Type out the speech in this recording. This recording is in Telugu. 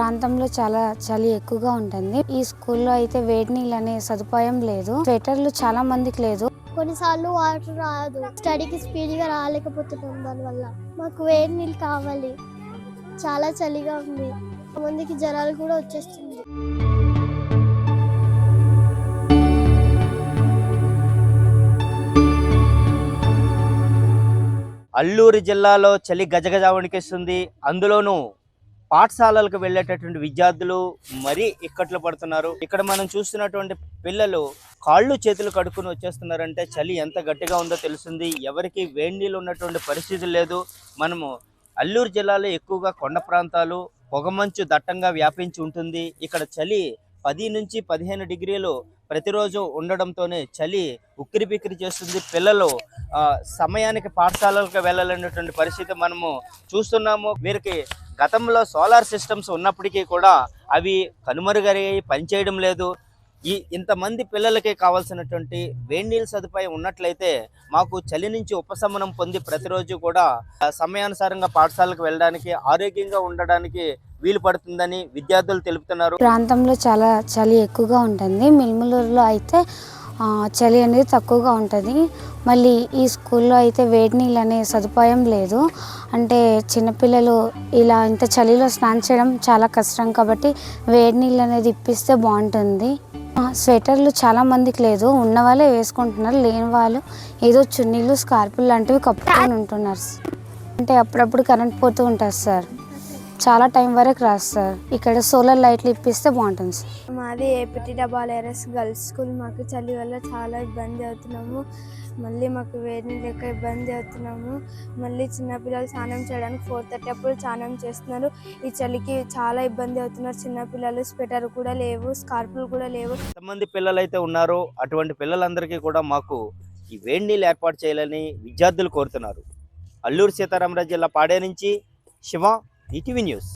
ప్రాంతంలో చాలా చలి ఎక్కువగా ఉంటుంది. ఈ స్కూల్లో అయితే వేడి నీళ్ళు అనే సదుపాయం లేదు. స్వెటర్లు చాలా మందికి లేదు. కొన్నిసార్లు వాటర్ రాదు, స్టడీకి స్పీడ్గా రాలేకపోతున్నాం. దానివల్ల మాకు వేడి నీళ్ళు కావాలి. చాలా చలిగా ఉంది, మందికి జ్వరాలు కూడా వచ్చేస్తుంది. అల్లూరు జిల్లాలో చలి గజగజ వణికిస్తుంది. అందులోనూ పాఠశాలలకు వెళ్ళేటటువంటి విద్యార్థులు మరీ ఇక్కట్లు పడుతున్నారు. ఇక్కడ మనం చూస్తున్నటువంటి పిల్లలు కాళ్ళు చేతులు కడుక్కుని వచ్చేస్తున్నారంటే చలి ఎంత గట్టిగా ఉందో తెలుస్తుంది. ఎవరికి వేడి నీళ్ళు ఉన్నటువంటి పరిస్థితి లేదు. మనము అల్లూరు జిల్లాలో ఎక్కువగా కొండ ప్రాంతాలు, పొగమంచు దట్టంగా వ్యాపించి ఉంటుంది. ఇక్కడ చలి 10 నుంచి 15 డిగ్రీలు ప్రతిరోజు ఉండడంతోనే చలి ఉక్కిరి బిక్కిరి చేస్తుంది. పిల్లలు సమయానికి పాఠశాలలకు వెళ్ళాలనేటువంటి పరిస్థితి మనము చూస్తున్నాము. వీరికి గతంలో సోలార్ సిస్టమ్స్ ఉన్నప్పటికీ కూడా అవి కనుమరుగయ్యి పనిచేయడం లేదు. ఇంతమంది పిల్లలకి కావాల్సినటువంటి వేడి నీళ్ళ సదుపాయం ఉన్నట్లయితే మాకు చలి నుంచి ఉపశమనం పొంది ప్రతిరోజు కూడా సమయానుసారంగా పాఠశాలకు వెళ్ళడానికి, ఆరోగ్యంగా ఉండడానికి వీలు పడుతుందని విద్యార్థులు తెలుపుతున్నారు. ప్రాంతంలో చాలా చలి ఎక్కువగా ఉంటుంది. మిల్మలూరులో అయితే చలి అనేది తక్కువగా ఉంటుంది. మళ్ళీ ఈ స్కూల్లో అయితే వేడి నీళ్ళు అనే సదుపాయం లేదు. అంటే చిన్నపిల్లలు ఇలా ఇంత చలిలో స్నానం చేయడం చాలా కష్టం కాబట్టి వేడి నీళ్ళు అనేది ఇప్పిస్తే బాగుంటుంది. స్వెటర్లు చాలా మందికి లేదు, ఉన్న వాళ్ళే వేసుకుంటున్నారు. లేని వాళ్ళు ఏదో చున్నీలు, స్కార్పులు లాంటివి కప్పుకొని ఉంటున్నారు. అంటే అప్పుడప్పుడు కరెంట్ పోతూ ఉంటుంది సార్, చాలా టైం వరకు రాదు సార్. ఇక్కడ సోలార్ లైట్లు ఇప్పిస్తే బాగుంటుంది సార్. మాది ఏపీటీ డబ్ల్యూఆర్ఎస్ గర్ల్స్ స్కూల్. మాకు చలి వల్ల చాలా ఇబ్బంది అవుతున్నాము. మళ్ళీ మాకు వేడి నీళ్ళు లెక్క ఇబ్బంది అవుతున్నాము. మళ్ళీ చిన్నపిల్లలు స్నానం చేయడానికి 4:30 అప్పుడు స్నానం చేస్తున్నారు. ఈ చలికి చాలా ఇబ్బంది అవుతున్నారు చిన్నపిల్లలు. స్వెటర్ కూడా లేవు, స్కార్పులు కూడా లేవు. ఎంతమంది పిల్లలు అయితే ఉన్నారో అటువంటి పిల్లలందరికీ కూడా మాకు ఈ వేడి నీళ్ళు ఏర్పాటు చేయాలని విద్యార్థులు కోరుతున్నారు. అల్లూరు సీతారామరాజు జిల్లా పాడే నుంచి శివ, ఈటీవీ న్యూస్.